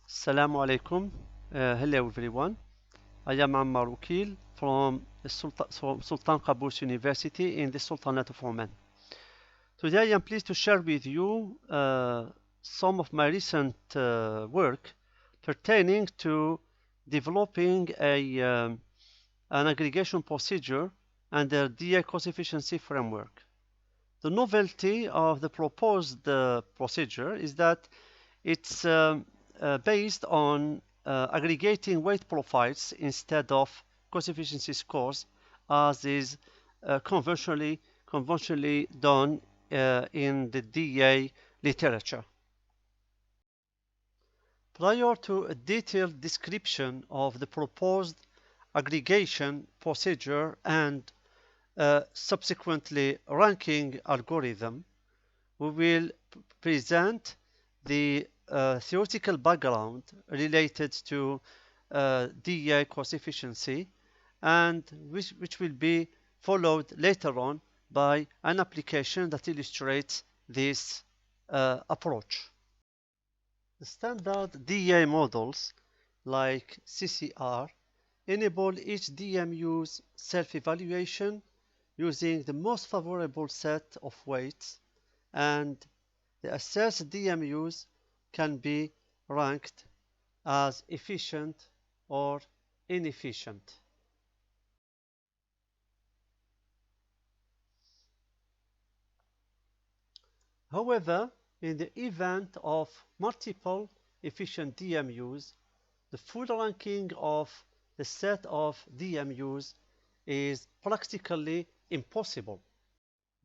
Assalamu alaikum. Hello everyone. I am Amar Oukil from Sultan Qaboos University in the Sultanate of Oman. Today I am pleased to share with you some of my recent work pertaining to developing an aggregation procedure under DEA cost-efficiency framework. The novelty of the proposed procedure is that it's based on aggregating weight profiles instead of cost-efficiency scores, as is conventionally done in the DEA literature. Prior to a detailed description of the proposed aggregation procedure and subsequently ranking algorithm, we will present the theoretical background related to DEA cost efficiency, and which will be followed later on by an application that illustrates this approach. The standard DEA models like CCR enable each DMU's self-evaluation using the most favorable set of weights, and the assessed DMUs can be ranked as efficient or inefficient. However, in the event of multiple efficient DMUs, the full ranking of the set of DMUs is practically impossible.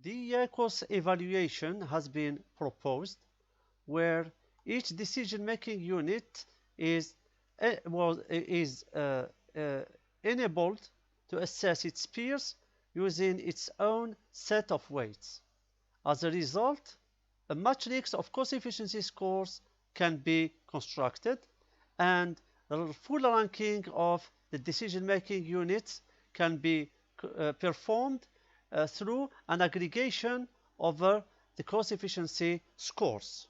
DEA cost evaluation has been proposed where each decision-making unit is enabled to assess its peers using its own set of weights. As a result, a matrix of cost-efficiency scores can be constructed, and the full ranking of the decision-making units can be performed through an aggregation over the cost-efficiency scores.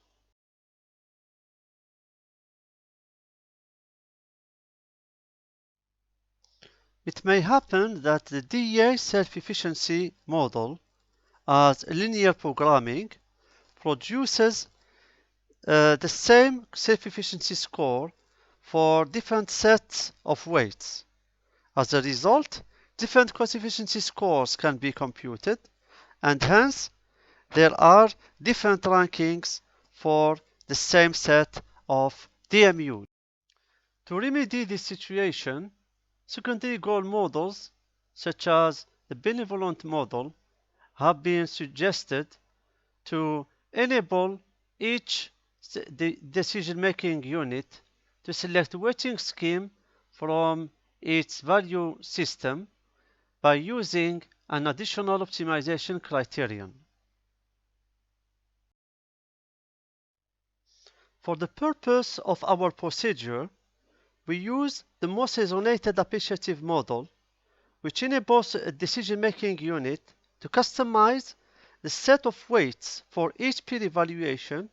It may happen that the DEA self-efficiency model, as linear programming, produces the same self-efficiency score for different sets of weights. As a result, different cost-efficiency scores can be computed, and hence there are different rankings for the same set of DMUs. To remedy this situation, secondary goal models, such as the benevolent model, have been suggested to enable each decision-making unit to select a weighting scheme from its value system by using an additional optimization criterion. For the purpose of our procedure, we use the most resonated appreciative model, which enables a decision-making unit to customize the set of weights for each peer evaluation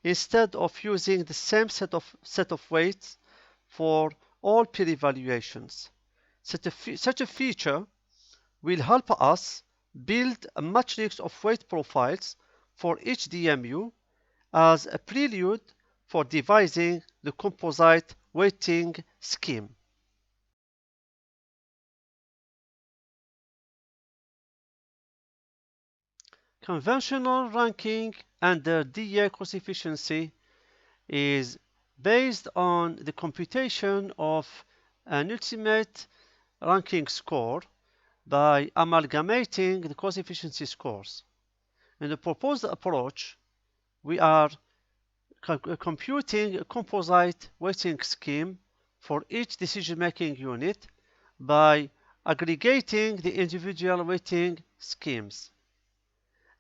instead of using the same set of weights for all peer evaluations. Such a feature will help us build a matrix of weight profiles for each DMU as a prelude for devising the composite weighting scheme. Conventional ranking under DEA cost efficiency is based on the computation of an ultimate ranking score by amalgamating the cost efficiency scores. In the proposed approach, we are computing a composite weighting scheme for each decision-making unit by aggregating the individual weighting schemes.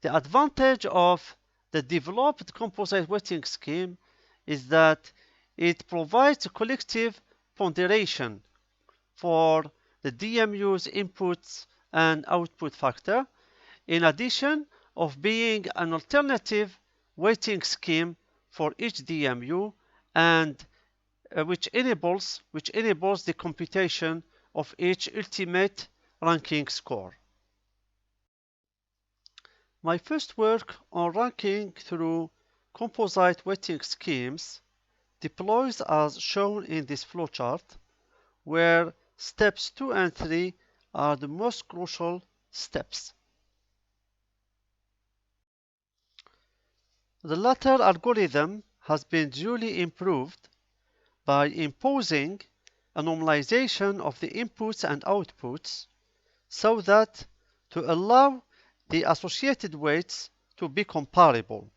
The advantage of the developed composite weighting scheme is that it provides a collective ponderation for the DMU's inputs and output factor, in addition of being an alternative weighting scheme for each DMU and which enables the computation of each ultimate ranking score. My first work on ranking through composite weighting schemes deploys as shown in this flowchart, where steps 2 and 3 are the most crucial steps. The latter algorithm has been duly improved by imposing a normalization of the inputs and outputs so that to allow the associated weights to be comparable.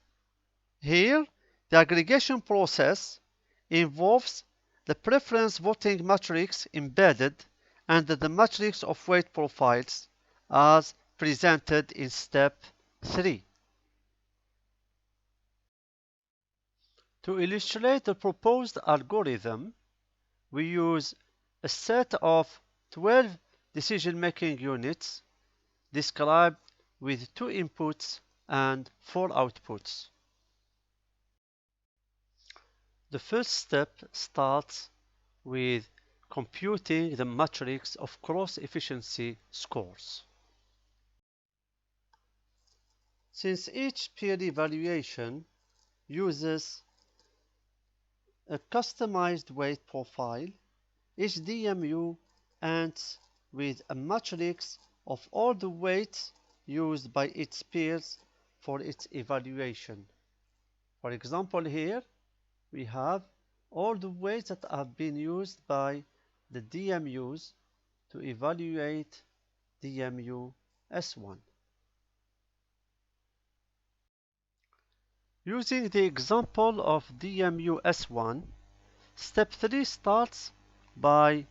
Here, the aggregation process involves the preference voting matrix embedded under the matrix of weight profiles as presented in step 3. To illustrate the proposed algorithm, we use a set of 12 decision-making units described with 2 inputs and 4 outputs. The first step starts with computing the matrix of cross-efficiency scores. Since each peer evaluation uses a customized weight profile, each DMU ends with a matrix of all the weights used by its peers for its evaluation. For example, here we have all the weights that have been used by the DMUs to evaluate DMU S1. Using the example of DMU S1, step 3 starts by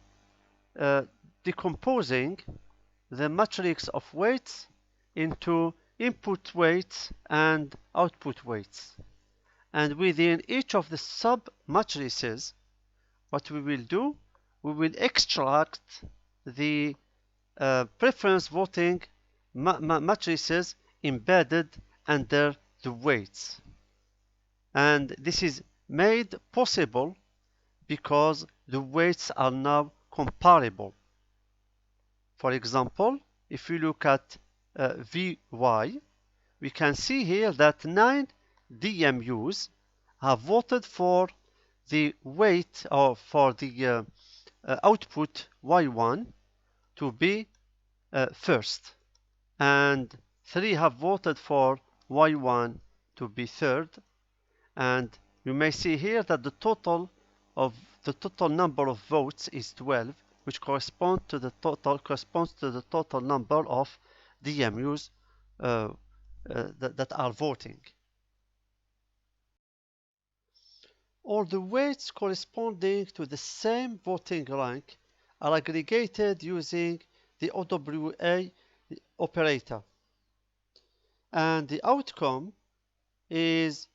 decomposing the matrix of weights into input weights and output weights. And within each of the sub-matrices, what we will do, we will extract the preference voting matrices embedded under the weights. And this is made possible because the weights are now comparable. For example, if we look at VY, we can see here that 9 DMUs have voted for the weight or for the output Y1 to be first, and 3 have voted for Y1 to be third. And you may see here that the total number of votes is 12, which corresponds to the total number of DMUs that are voting. All the weights corresponding to the same voting rank are aggregated using the OWA operator, and the outcome is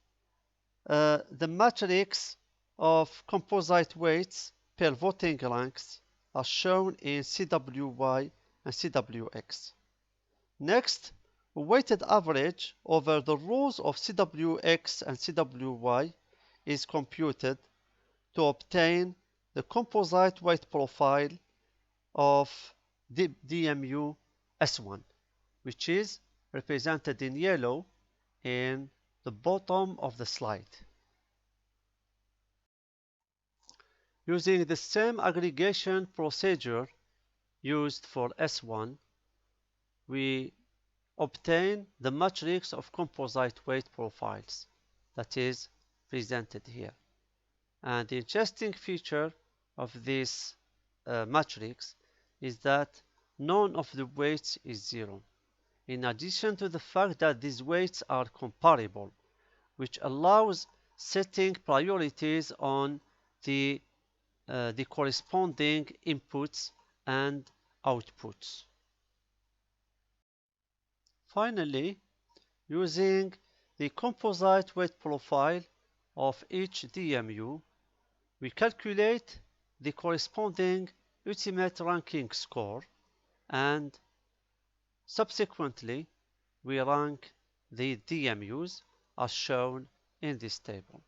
the matrix of composite weights per voting ranks are shown in CWY and CWX. Next, a weighted average over the rows of CWX and CWY is computed to obtain the composite weight profile of the DMU S1, which is represented in yellow in the bottom of the slide. Using the same aggregation procedure used for S1, we obtain the matrix of composite weight profiles that is presented here. And the interesting feature of this matrix is that none of the weights is 0. In addition to the fact that these weights are comparable, which allows setting priorities on the corresponding inputs and outputs. Finally, using the composite weight profile of each DMU, we calculate the corresponding ultimate ranking score, and subsequently we rank the DMUs as shown in this table.